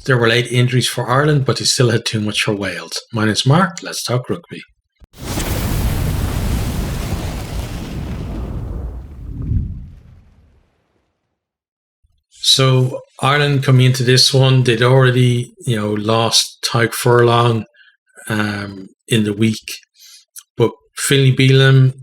There were late injuries for Ireland, but they still had too much for Wales. My name's Mark. Let's talk rugby. So Ireland coming into this one, they'd already, lost Tyke Furlong in the week, but Finlay Bealham,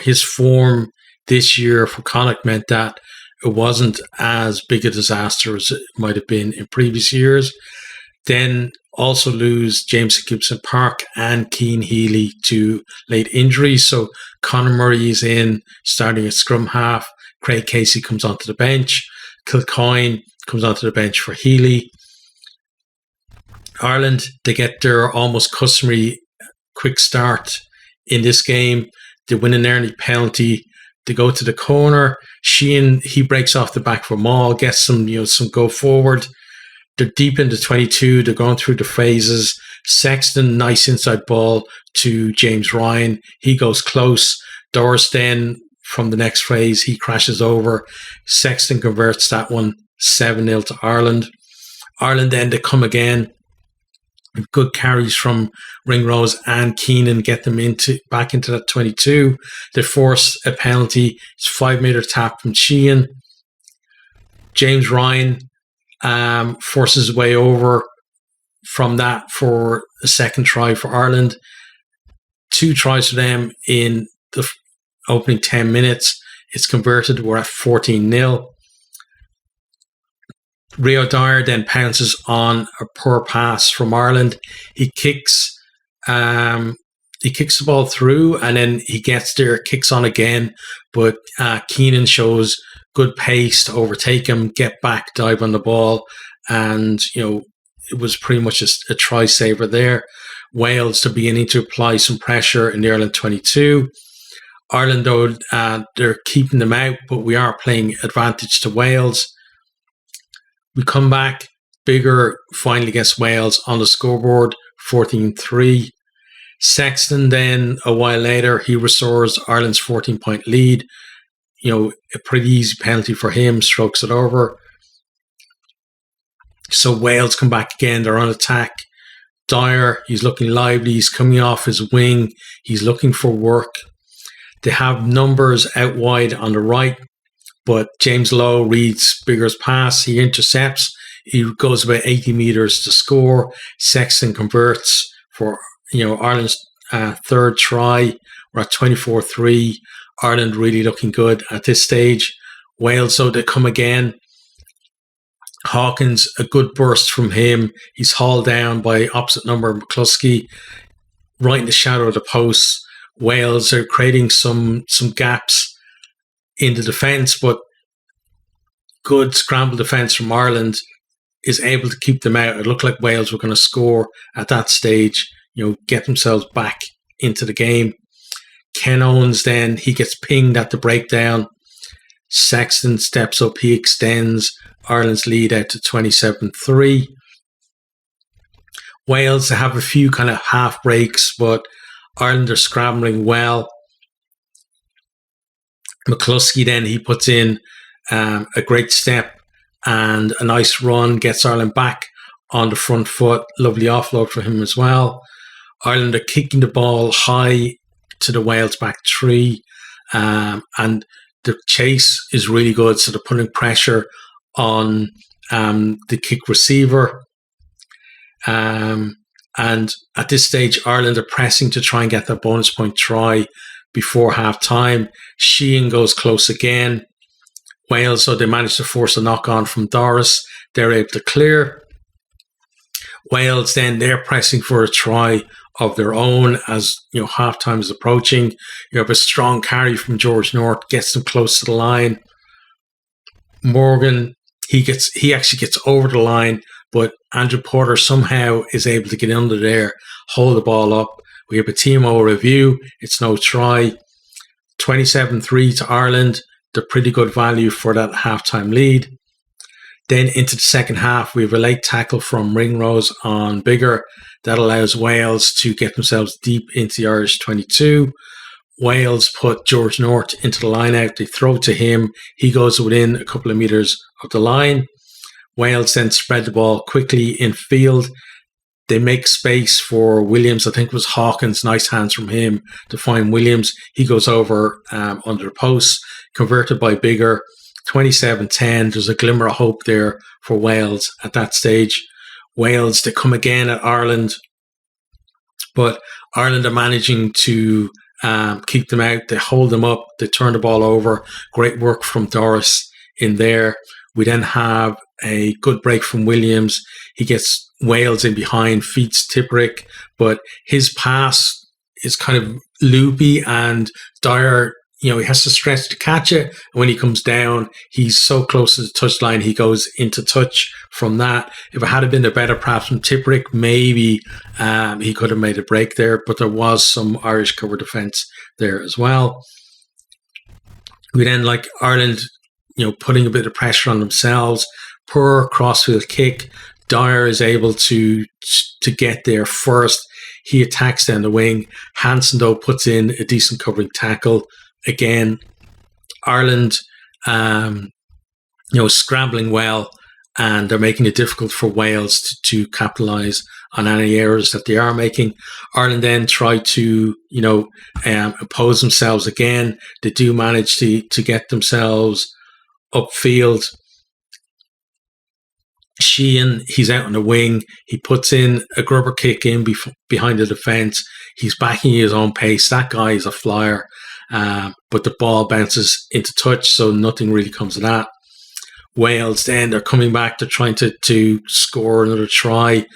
his form this year for Connacht meant that it wasn't as big a disaster as it might have been in previous years. Then also lose James Gibson Park and Cian Healy to late injuries. So Conor Murray is in, starting at scrum half. Craig Casey comes onto the bench. Kilcoyne comes onto the bench for Healy. Ireland, they get their almost customary quick start in this game. They win an early penalty. They go to the corner. Sheehan, he breaks off the back of a maul, gets some go forward. They're deep into 22. They're going through the phases. Sexton, nice inside ball to James Ryan. He goes close. Doris then, from the next phase, he crashes over. Sexton converts that one 7-0 to Ireland. Ireland then, they come again. Good carries from Ringrose and Keenan get them back into that 22. They force a penalty. It's 5-meter tap from Sheehan. James Ryan forces his way over from that for a second try for Ireland. 2 tries for them in the opening 10 minutes. It's converted. We're at 14-0. Rio Dyer then pounces on a poor pass from Ireland. He kicks the ball through, and then he gets there, kicks on again, but Keenan shows good pace to overtake him, get back, dive on the ball, and it was pretty much a try saver there. Wales are beginning to apply some pressure in the Ireland 22. Ireland, though, they're keeping them out, but we are playing advantage to Wales. We come back bigger finally against Wales on the scoreboard, 14-3. Sexton then, a while later, he restores Ireland's 14-point lead. A pretty easy penalty for him, strokes it over. So Wales come back again, they're on attack. Dyer, he's looking lively, he's coming off his wing, he's looking for work. They have numbers out wide on the right, but James Lowe reads Bigger's pass. He intercepts. He goes about 80 meters to score. Sexton converts for Ireland's third try. We're at 24-3. Ireland really looking good at this stage. Wales, so they come again. Hawkins, a good burst from him. He's hauled down by opposite number McCluskey, right in the shadow of the post. Wales are creating some gaps in the defence, but good scramble defence from Ireland is able to keep them out. It looked like Wales were going to score at that stage, get themselves back into the game. Ken Owens then, he gets pinged at the breakdown. Sexton steps up, he extends Ireland's lead out to 27-3. Wales have a few kind of half breaks, but Ireland are scrambling well. McCluskey then, he puts in a great step and a nice run, gets Ireland back on the front foot. Lovely offload for him as well. Ireland are kicking the ball high to the Wales back 3, and the chase is really good, so they're putting pressure on the kick receiver. And at this stage, Ireland are pressing to try and get that bonus point try before half time. Sheehan goes close again. Wales, so they managed to force a knock on from Doris. They're able to clear. Wales then, they're pressing for a try of their own as half time is approaching. You have a strong carry from George North, gets them close to the line. Morgan, he actually gets over the line, but Andrew Porter somehow is able to get under there, hold the ball up. We have a TMO review. It's no try. 27-3 to Ireland. They're pretty good value for that halftime lead. Then into the second half, we have a late tackle from Ringrose on Bigger. That allows Wales to get themselves deep into the Irish 22. Wales put George North into the line out. They throw to him. He goes within a couple of meters of the line. Wales then spread the ball quickly in field. They make space for Williams. I think it was Hawkins. Nice hands from him to find Williams. He goes over under the post, converted by Bigger. 27-10. There's a glimmer of hope there for Wales at that stage. Wales, they come again at Ireland, but Ireland are managing to keep them out. They hold them up. They turn the ball over. Great work from Doris in there. We then have a good break from Williams. He gets Wales in behind, feeds Tipperick, but his pass is kind of loopy, and Dyer, he has to stretch to catch it. And when he comes down, he's so close to the touchline, he goes into touch from that. If it had been a better pass from Tipperick, maybe he could have made a break there, but there was some Irish cover defence there as well. We then like Ireland, putting a bit of pressure on themselves. Poor crossfield kick. Dyer is able to get there first. He attacks down the wing. Hansen, though, puts in a decent covering tackle. Again, Ireland, scrambling well, and they're making it difficult for Wales to capitalise on any errors that they are making. Ireland then try to, oppose themselves again. They do manage to get themselves upfield. Sheehan, he's out on the wing. He puts in a grubber kick in behind the defence. He's backing his own pace. That guy is a flyer. But the ball bounces into touch, so nothing really comes of that. Wales then, they're coming back. They're trying to score another try.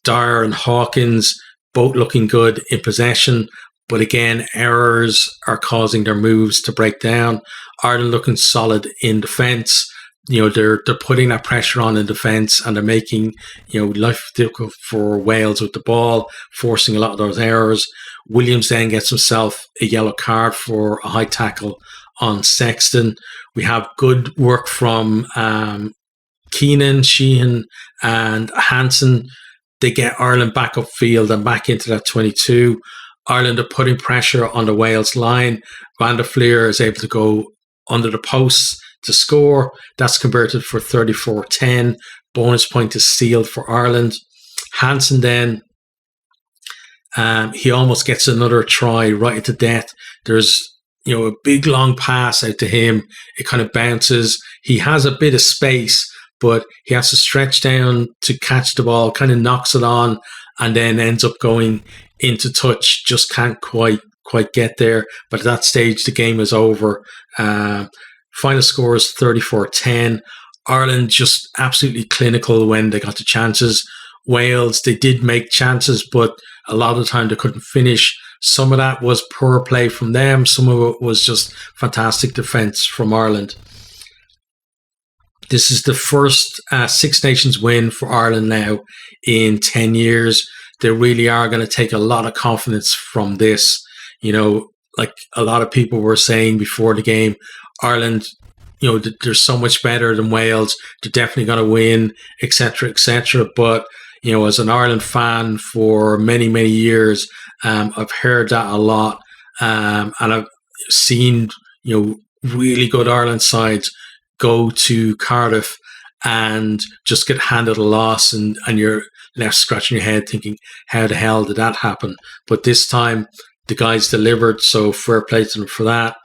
Dyer and Hawkins, both looking good in possession. But again, errors are causing their moves to break down. Ireland looking solid in defence. They're putting that pressure on in defence, and they're making, life difficult for Wales with the ball, forcing a lot of those errors. Williams then gets himself a yellow card for a high tackle on Sexton. We have good work from Keenan, Sheehan and Hansen. They get Ireland back upfield and back into that 22. Ireland are putting pressure on the Wales line. Van der Fleer is able to go under the posts to score. That's converted for 34-10. Bonus point is sealed for Ireland. Hansen then, he almost gets another try right to death. There's, a big long pass out to him. It kind of bounces. He has a bit of space, but he has to stretch down to catch the ball, kind of knocks it on, and then ends up going into touch. Just can't quite get there. But at that stage, the game is over. Final score is 34-10. Ireland just absolutely clinical when they got the chances. Wales, they did make chances, but a lot of the time they couldn't finish. Some of that was poor play from them. Some of it was just fantastic defence from Ireland. This is the first Six Nations win for Ireland now in 10 years. They really are going to take a lot of confidence from this. Like a lot of people were saying before the game, Ireland, they're so much better than Wales. They're definitely going to win, etc., etc. But, as an Ireland fan for many, many years, I've heard that a lot. And I've seen, really good Ireland sides go to Cardiff and just get handed a loss, and you're left scratching your head thinking, how the hell did that happen? But this time, the guys delivered, so fair play to them for that.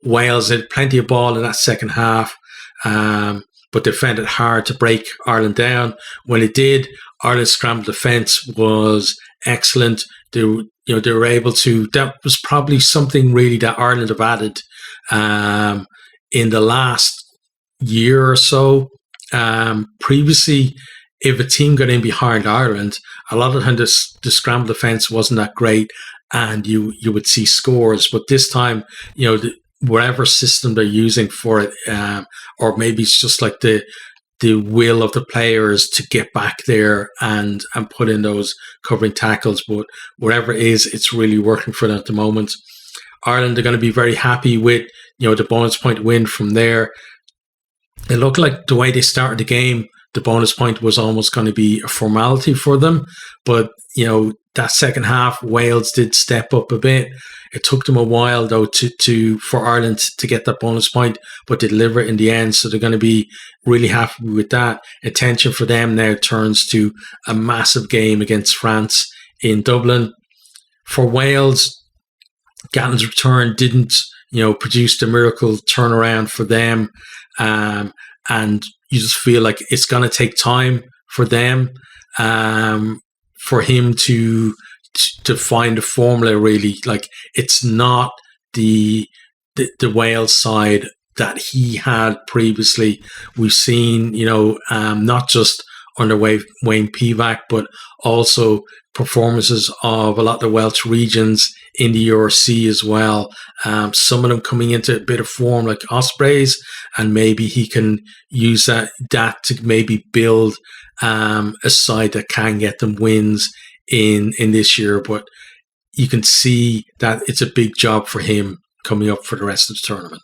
Wales had plenty of ball in that second half, but they found it hard to break Ireland down. When it did, Ireland's scramble defence was excellent. They were able to. That was probably something really that Ireland have added in the last year or so. Previously, if a team got in behind Ireland, a lot of the time the scramble defence wasn't that great, and you would see scores. But this time, whatever system they're using for it, or maybe it's just like the will of the players to get back there and put in those covering tackles. But whatever it is, it's really working for them at the moment. Ireland are going to be very happy with the bonus point win from there. It looked like the way they started the game the bonus point was almost going to be a formality for them. But, that second half, Wales did step up a bit. It took them a while, though, for Ireland to get that bonus point, but they deliver it in the end. So they're going to be really happy with that. Attention for them now turns to a massive game against France in Dublin. For Wales, Gatland's return didn't, produce the miracle turnaround for them. And you just feel like it's going to take time for them, for him to find a formula, really. Like, it's not the Wales side that he had previously. We've seen, not just under Wayne Pivac, but also performances of a lot of the Welsh regions in the URC as well. Some of them coming into a bit of form, like Ospreys, and maybe he can use that to maybe build a side that can get them wins in this year. But you can see that it's a big job for him coming up for the rest of the tournament.